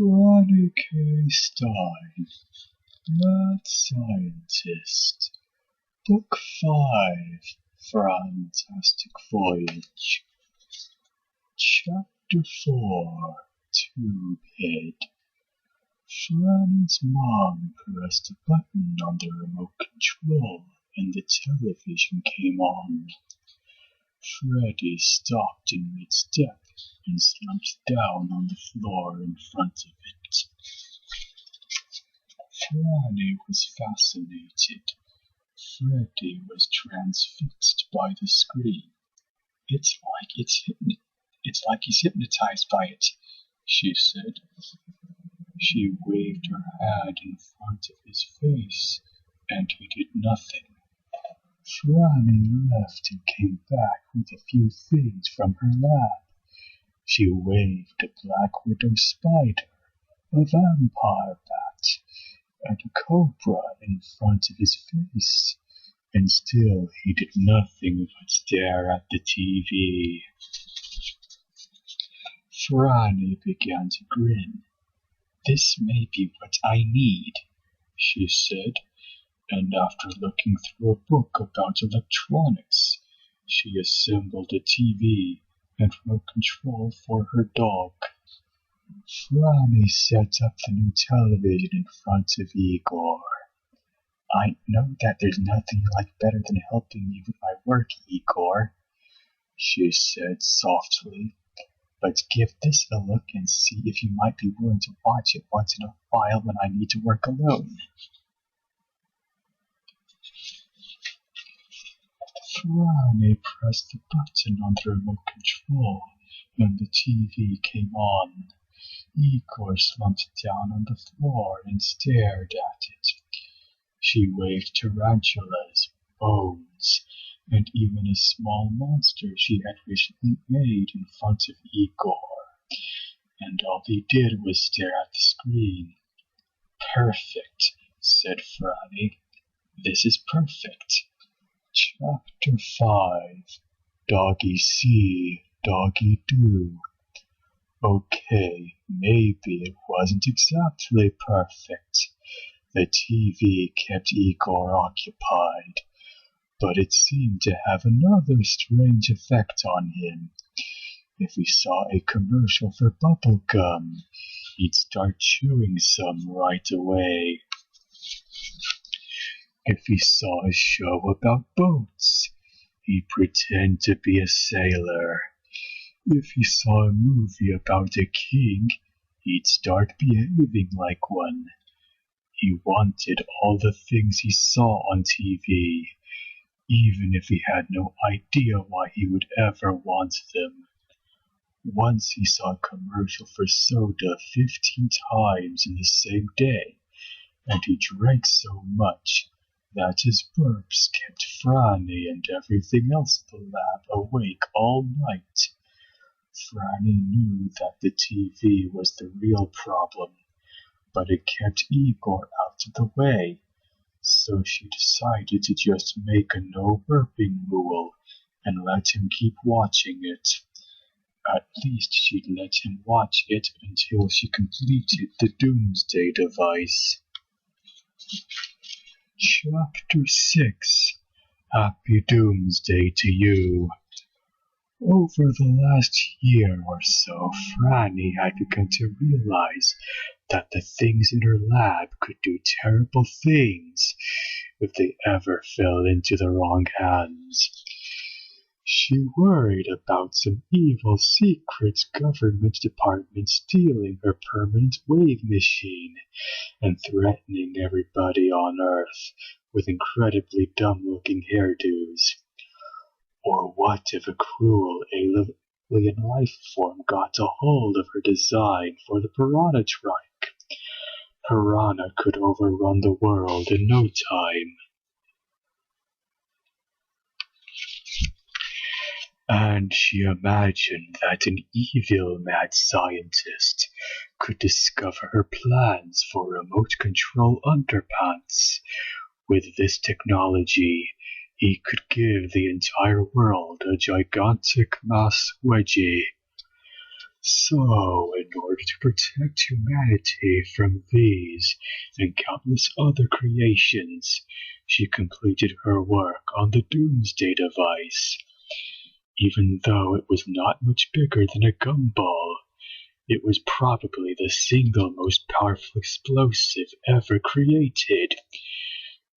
Franny K. Stein, Mad Scientist. Book 5, Frantastic Voyage. Chapter 4, Tube Head. Franny's mom pressed a button on the remote control and the television came on. Freddy stopped in mid-step and slumped down on the floor in front of it. Franny was fascinated. Freddy was transfixed by the screen. It's like he's hypnotized by it, she said. She waved her hand in front of his face, and he did nothing. Franny left and came back with a few things from her lab. She waved a black widow spider, a vampire bat, and a cobra in front of his face, and still he did nothing but stare at the TV. Franny began to grin. "This may be what I need," she said, and after looking through a book about electronics, she assembled a TV and remote control for her dog. Franny set up the new television in front of Igor. "I know that there's nothing you like better than helping me with my work, Igor," she said softly. "But give this a look and see if you might be willing to watch it once in a while when I need to work alone." Franny pressed the button on the remote control and the TV came on. Igor slumped down on the floor and stared at it. She waved tarantulas, bones, and even a small monster she had recently made in front of Igor, and all he did was stare at the screen. "Perfect," said Franny. "This is perfect." Chapter 5, Doggy See, Doggy Do. Okay, maybe it wasn't exactly perfect. The TV kept Igor occupied, but it seemed to have another strange effect on him. If he saw a commercial for bubble gum, he'd start chewing some right away. If he saw a show about boats, he'd pretend to be a sailor. If he saw a movie about a king, he'd start behaving like one. He wanted all the things he saw on TV, even if he had no idea why he would ever want them. Once he saw a commercial for soda 15 times in the same day, and he drank so much that his burps kept Franny and everything else in the lab awake all night. Franny knew that the TV was the real problem, but it kept Igor out of the way, so she decided to just make a no burping rule and let him keep watching it. At least she'd let him watch it until she completed the Doomsday device. Chapter 6, Happy Doomsday to You. Over the last year or so, Franny had begun to realize that the things in her lab could do terrible things if they ever fell into the wrong hands. She worried about some evil secret government department stealing her permanent wave machine and threatening everybody on Earth with incredibly dumb-looking hairdos. Or what if a cruel alien life form got a hold of her design for the Piranha Trike? Piranha could overrun the world in no time. And she imagined that an evil mad scientist could discover her plans for remote control underpants. With this technology, he could give the entire world a gigantic mass wedgie. So, in order to protect humanity from these and countless other creations, she completed her work on the Doomsday device. Even though it was not much bigger than a gumball, it was probably the single most powerful explosive ever created.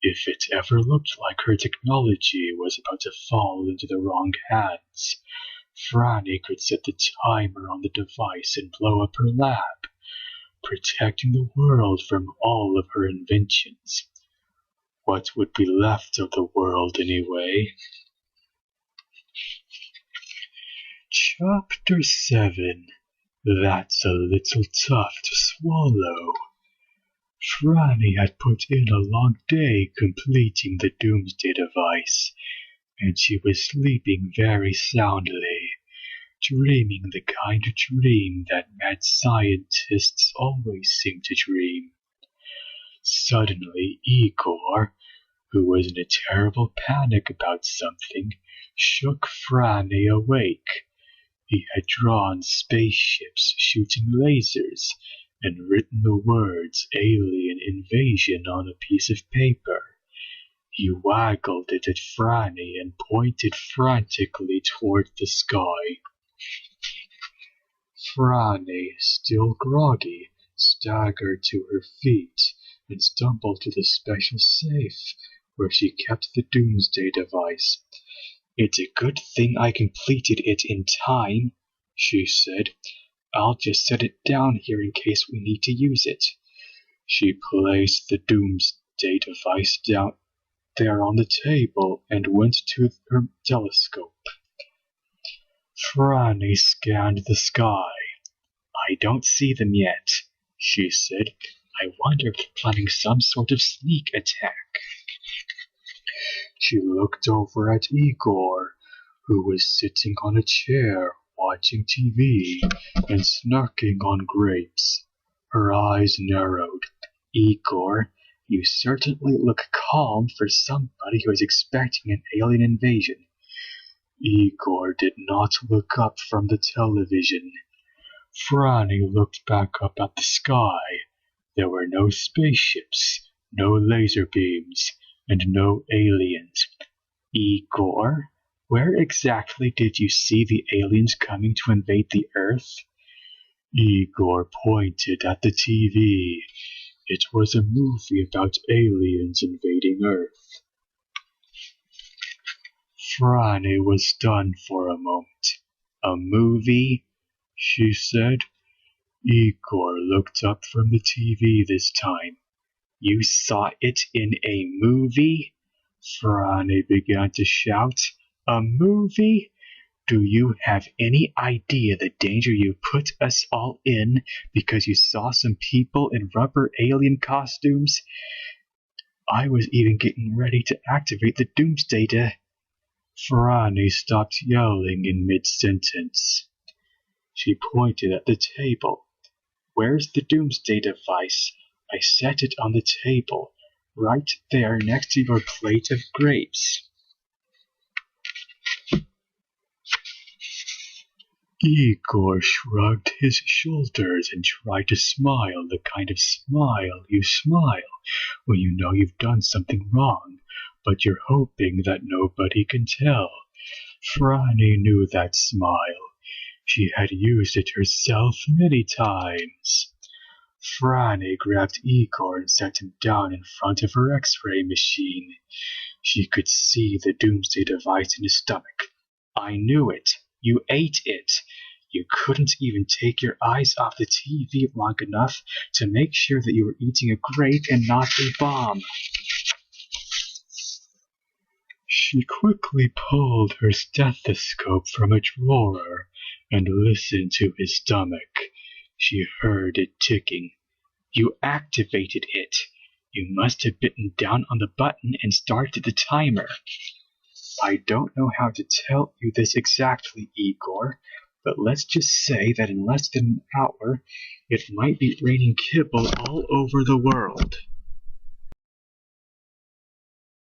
If it ever looked like her technology was about to fall into the wrong hands, Franny could set the timer on the device and blow up her lab, protecting the world from all of her inventions. What would be left of the world anyway? Chapter 7. That's a little tough to swallow. Franny had put in a long day completing the Doomsday device, and she was sleeping very soundly, dreaming the kind of dream that mad scientists always seem to dream. Suddenly, Igor, who was in a terrible panic about something, shook Franny awake. He had drawn spaceships shooting lasers and written the words "alien invasion" on a piece of paper. He waggled it at Franny and pointed frantically toward the sky. Franny, still groggy, staggered to her feet and stumbled to the special safe where she kept the Doomsday device. "It's a good thing I completed it in time," she said. "I'll just set it down here in case we need to use it." She placed the Doomsday device down there on the table and went to her telescope. Franny scanned the sky. "I don't see them yet," she said. "I wonder if they're planning some sort of sneak attack." She looked over at Igor, who was sitting on a chair watching TV and snarking on grapes. Her eyes narrowed. "Igor, you certainly look calm for somebody who is expecting an alien invasion." Igor did not look up from the television. Franny looked back up at the sky. There were no spaceships, no laser beams, and no aliens. "Igor, where exactly did you see the aliens coming to invade the Earth?" Igor pointed at the TV. It was a movie about aliens invading Earth. Franny was stunned for a moment. "A movie?" she said. Igor looked up from the TV this time. "You saw it in a movie?" Franny began to shout. "A movie? Do you have any idea the danger you put us all in because you saw some people in rubber alien costumes? I was even getting ready to activate the Doomsday Franny stopped yelling in mid-sentence. She pointed at the table. "Where's the Doomsday device? I set it on the table, right there next to your plate of grapes." Igor shrugged his shoulders and tried to smile the kind of smile you smile when you know you've done something wrong, but you're hoping that nobody can tell. Franny knew that smile. She had used it herself many times. Franny grabbed Igor and set him down in front of her X-ray machine. She could see the Doomsday device in his stomach. "I knew it. You ate it. You couldn't even take your eyes off the TV long enough to make sure that you were eating a grape and not a bomb." She quickly pulled her stethoscope from a drawer and listened to his stomach. She heard it ticking. "You activated it. You must have bitten down on the button and started the timer." "I don't know how to tell you this exactly, Igor, but let's just say that in less than an hour, it might be raining kibble all over the world."